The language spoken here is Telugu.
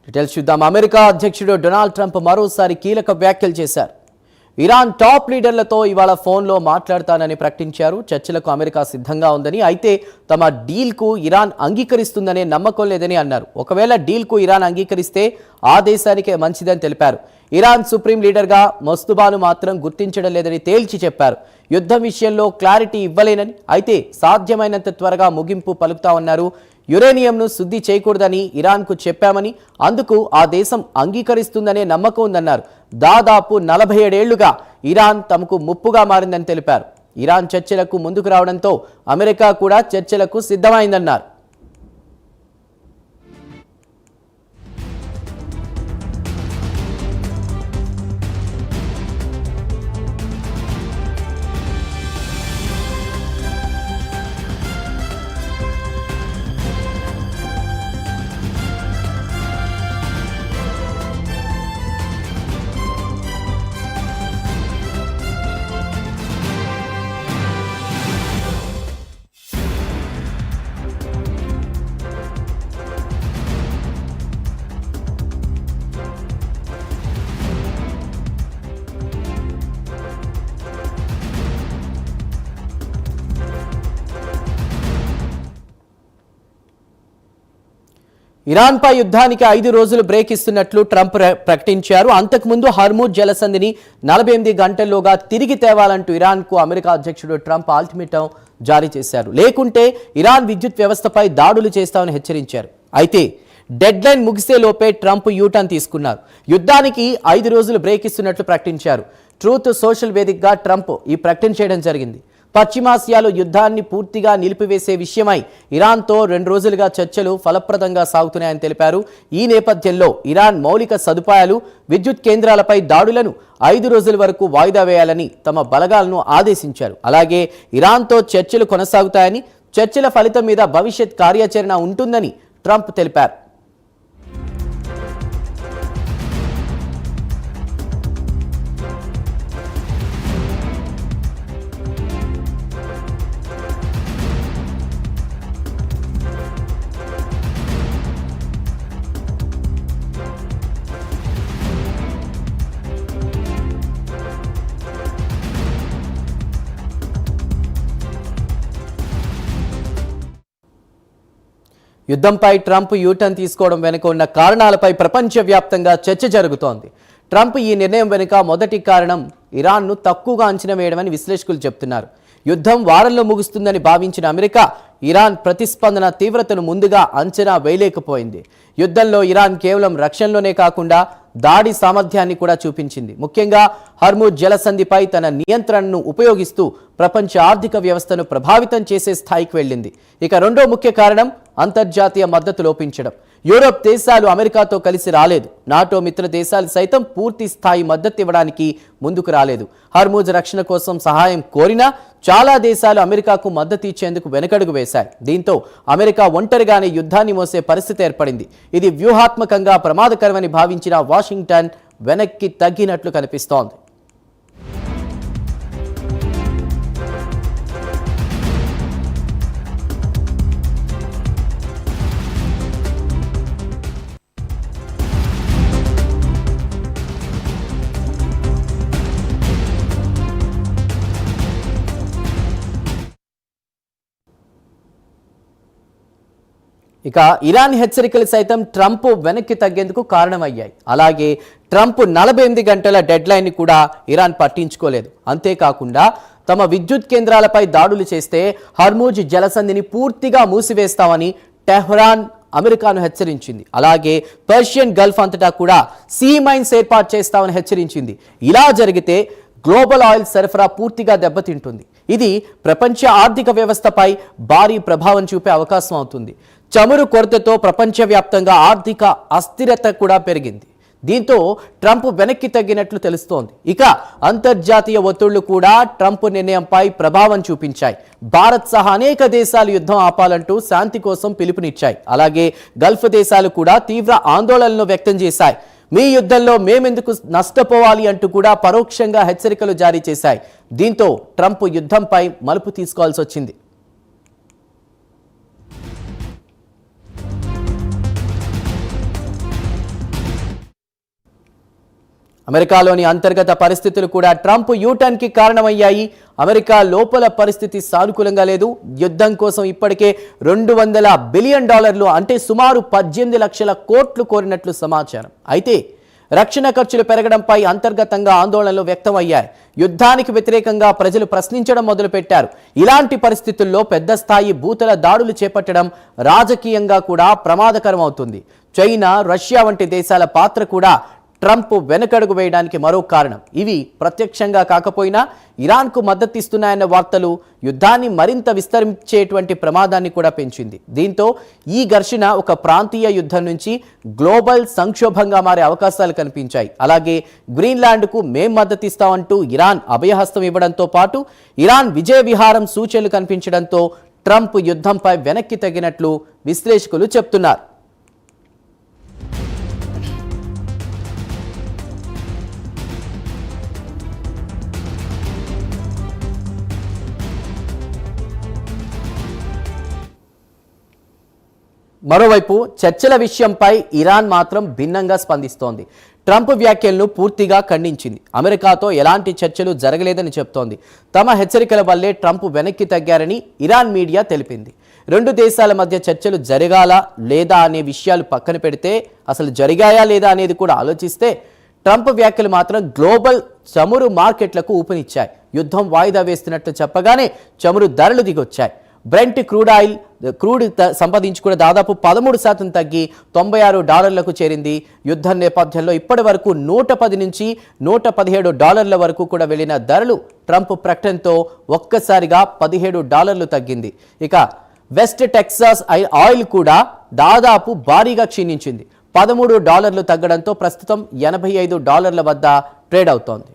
డీటెయిల్స్ చూద్దాం. అమెరికా అధ్యక్షుడు డొనాల్డ్ ట్రంప్ మరోసారి కీలక వ్యాఖ్యలు చేశారు. ఇరాన్ టాప్ లీడర్లతో ఇవాళ ఫోన్లో మాట్లాడతానని ప్రకటించారు. చర్చలకు అమెరికా సిద్ధంగా ఉందని, అయితే తమ డీల్కు ఇరాన్ అంగీకరిస్తుందనే నమ్మకం లేదని అన్నారు. ఒకవేళ డీల్కు ఇరాన్ అంగీకరిస్తే ఆ దేశానికే మంచిదని తెలిపారు. ఇరాన్ సుప్రీం లీడర్గా మస్తుబాను మాత్రం గుర్తించడం లేదని తేల్చి చెప్పారు. యుద్ధం విషయంలో క్లారిటీ ఇవ్వలేనని, అయితే సాధ్యమైనంత త్వరగా ముగింపు పలుకుతామన్నారు. యురేనియంను శుద్ధి చేయకూడదని ఇరాన్కు చెప్పామని, అందుకు ఆ దేశం అంగీకరిస్తుందనే నమ్మకం ఉందన్నారు. దాదాపు 47 ఏళ్లుగా ఇరాన్ తమకు ముప్పుగా మారిందని తెలిపారు. ఇరాన్ చర్చలకు ముందుకు రావడంతో అమెరికా కూడా చర్చలకు సిద్ధమైందన్నారు. ఇరాన్పై యుద్ధానికి 5 రోజులు బ్రేక్ ఇస్తున్నట్లు ట్రంప్ ప్రకటించారు. అంతకుముందు హర్ముజ్ జలసంధిని 48 గంటల్లోగా తిరిగి తేవాలంటూ ఇరాన్కు అమెరికా అధ్యక్షుడు ట్రంప్ అల్టిమేటం జారీ చేశారు. లేకుంటే ఇరాన్ విద్యుత్ వ్యవస్థపై దాడులు చేస్తామని హెచ్చరించారు. అయితే డెడ్లైన్ ముగిసే లోపే ట్రంప్ యూటర్న్ తీసుకున్నారు. యుద్ధానికి 5 రోజులు బ్రేక్ ఇస్తున్నట్లు ప్రకటించారు. ట్రూత్ సోషల్ వేదికగా ట్రంప్ ఈ ప్రకటన చేయడం జరిగింది. పశ్చిమాసియాలో యుద్ధాన్ని పూర్తిగా నిలిపివేసే విషయమై ఇరాన్తో 2 రోజులుగా చర్చలు ఫలప్రదంగా సాగుతున్నాయని తెలిపారు. ఈ నేపథ్యంలో ఇరాన్ మౌలిక సదుపాయాలు, విద్యుత్ కేంద్రాలపై దాడులను 5 రోజుల వరకు వాయిదా వేయాలని తమ బలగాలను ఆదేశించారు. అలాగే ఇరాన్తో చర్చలు కొనసాగుతాయని, చర్చల ఫలితం మీద భవిష్యత్ కార్యాచరణ ఉంటుందని ట్రంప్ తెలిపారు. యుద్ధంపై ట్రంప్ యూటర్న్ తీసుకోవడం వెనుక ఉన్న కారణాలపై ప్రపంచవ్యాప్తంగా చర్చ జరుగుతోంది. ట్రంప్ ఈ నిర్ణయం వెనుక మొదటి కారణం ఇరాన్ను తక్కువగా అంచనా వేయడమని విశ్లేషకులు చెబుతున్నారు. యుద్ధం వారంలో ముగుస్తుందని భావించిన అమెరికా ఇరాన్ ప్రతిస్పందన తీవ్రతను ముందుగా అంచనా వేయలేకపోయింది. యుద్ధంలో ఇరాన్ కేవలం రక్షణలోనే కాకుండా దాడి సామర్థ్యాన్ని కూడా చూపించింది. ముఖ్యంగా హర్ముజ్ జలసంధిపై తన నియంత్రణను ఉపయోగిస్తూ ప్రపంచ ఆర్థిక వ్యవస్థను ప్రభావితం చేసే స్థాయికి వెళ్ళింది. ఇక రెండో ముఖ్య కారణం అంతర్జాతీయ మద్దతు లోపించడం. యూరోప్ దేశాలు అమెరికాతో కలిసి రాలేదు. నాటో మిత్ర దేశాలు సైతం పూర్తి స్థాయి మద్దతు ఇవ్వడానికి ముందుకు రాలేదు. హర్ముజ్ రక్షణ కోసం సహాయం కోరినా చాలా దేశాలు అమెరికాకు మద్దతు ఇచ్చేందుకు వెనకడుగు వేశాయి. దీంతో అమెరికా ఒంటరిగానే యుద్ధాన్ని మోసే పరిస్థితి ఏర్పడింది. ఇది వ్యూహాత్మకంగా ప్రమాదకరమని భావించిన వాషింగ్టన్ వెనక్కి తగ్గినట్లు కనిపిస్తోంది. ఇక ఇరాన్ హెచ్చరికలు సైతం ట్రంప్ వెనక్కి తగ్గేందుకు కారణమయ్యాయి. అలాగే ట్రంప్ 48 గంటల డెడ్లైన్ని కూడా ఇరాన్ పట్టించుకోలేదు. అంతేకాకుండా తమ విద్యుత్ కేంద్రాలపై దాడులు చేస్తే హర్ముజ్ జలసంధిని పూర్తిగా మూసివేస్తామని టెహ్రాన్ అమెరికాను హెచ్చరించింది. అలాగే పర్షియన్ గల్ఫ్ అంతటా కూడా సీ మైన్స్ ఏర్పాటు చేస్తామని హెచ్చరించింది. ఇలా జరిగితే గ్లోబల్ ఆయిల్ సరఫరా పూర్తిగా దెబ్బతింటుంది. ఇది ప్రపంచ ఆర్థిక వ్యవస్థపై భారీ ప్రభావం చూపే అవకాశం అవుతుంది. చమురు కొరతతో ప్రపంచవ్యాప్తంగా ఆర్థిక అస్థిరత కూడా పెరిగింది. దీంతో ట్రంప్ వెనక్కి తగ్గినట్లు తెలుస్తోంది. ఇక అంతర్జాతీయ ఒత్తిళ్లు కూడా ట్రంప్ నిర్ణయంపై ప్రభావం చూపించాయి. భారత్ సహా అనేక దేశాలు యుద్ధం ఆపాలంటూ శాంతి కోసం పిలుపునిచ్చాయి. అలాగే గల్ఫ్ దేశాలు కూడా తీవ్ర ఆందోళనలు వ్యక్తం చేశాయి. మీ యుద్ధంలో మేమెందుకు నష్టపోవాలి అంటూ కూడా పరోక్షంగా హెచ్చరికలు జారీ చేశాయి. దీంతో ట్రంప్ యుద్ధంపై మలుపు తీసుకోవాల్సి వచ్చింది. అమెరికాలోని అంతర్గత పరిస్థితులు కూడా ట్రంప్ యూటర్న్కి కారణమయ్యాయి. అమెరికా లోపల పరిస్థితి సానుకూలంగా లేదు. యుద్ధం కోసం ఇప్పటికే $200 బిలియన్ అంటే సుమారు 18 లక్షల కోట్లు కోరినట్లు సమాచారం. అయితే రక్షణ ఖర్చులు పెరగడంపై అంతర్గతంగా ఆందోళనలు వ్యక్తమయ్యాయి. యుద్ధానికి వ్యతిరేకంగా ప్రజలు ప్రశ్నించడం మొదలుపెట్టారు. ఇలాంటి పరిస్థితుల్లో పెద్ద స్థాయి భూతల దాడులు చేపట్టడం రాజకీయంగా కూడా ప్రమాదకరం అవుతుంది. చైనా, రష్యా వంటి దేశాల పాత్ర కూడా ట్రంప్ వెనకడుగు వేయడానికి మరో కారణం. ఇవి ప్రత్యక్షంగా కాకపోయినా ఇరాన్కు మద్దతిస్తున్నాయన్న వార్తలు యుద్ధాన్ని మరింత విస్తరించేటువంటి ప్రమాదాన్ని కూడా పెంచింది. దీంతో ఈ ఘర్షణ ఒక ప్రాంతీయ యుద్ధం నుంచి గ్లోబల్ సంక్షోభంగా మారే అవకాశాలు కనిపించాయి. అలాగే గ్రీన్లాండ్కు మేం మద్దతిస్తామంటూ ఇరాన్ అభయహస్తం ఇవ్వడంతో పాటు ఇరాన్ విజయ విహారం సూచనలు కనిపించడంతో ట్రంప్ యుద్ధంపై వెనక్కి తగ్గినట్లు విశ్లేషకులు చెప్తున్నారు. మరోవైపు చర్చల విషయంపై ఇరాన్ మాత్రం భిన్నంగా స్పందిస్తోంది. ట్రంప్ వ్యాఖ్యలను పూర్తిగా ఖండించింది. అమెరికాతో ఎలాంటి చర్చలు జరగలేదని చెప్తోంది. తమ హెచ్చరికల వల్లే ట్రంప్ వెనక్కి తగ్గారని ఇరాన్ మీడియా తెలిపింది. రెండు దేశాల మధ్య చర్చలు జరగాలా లేదా అనే విషయాలు పక్కన పెడితే అసలు జరిగాయా లేదా అనేది కూడా ఆలోచిస్తే ట్రంప్ వ్యాఖ్యలు మాత్రం గ్లోబల్ చమురు మార్కెట్లకు ఊపనిచ్చాయి. యుద్ధం వాయిదా వేస్తున్నట్లు చెప్పగానే చమురు ధరలు దిగొచ్చాయి. బ్రెంట్ క్రూడ్ సంపాదించి కూడా దాదాపు 13% తగ్గి $96 చేరింది. యుద్ధం నేపథ్యంలో ఇప్పటి వరకు $110 నుంచి $117 వరకు కూడా వెళ్లిన ధరలు ట్రంప్ ప్రకటనతో ఒక్కసారిగా $17 తగ్గింది. ఇక వెస్ట్ టెక్సాస్ ఆయిల్ కూడా దాదాపు భారీగా క్షీణించింది. $13 తగ్గడంతో ప్రస్తుతం $85 వద్ద ట్రేడ్ అవుతోంది.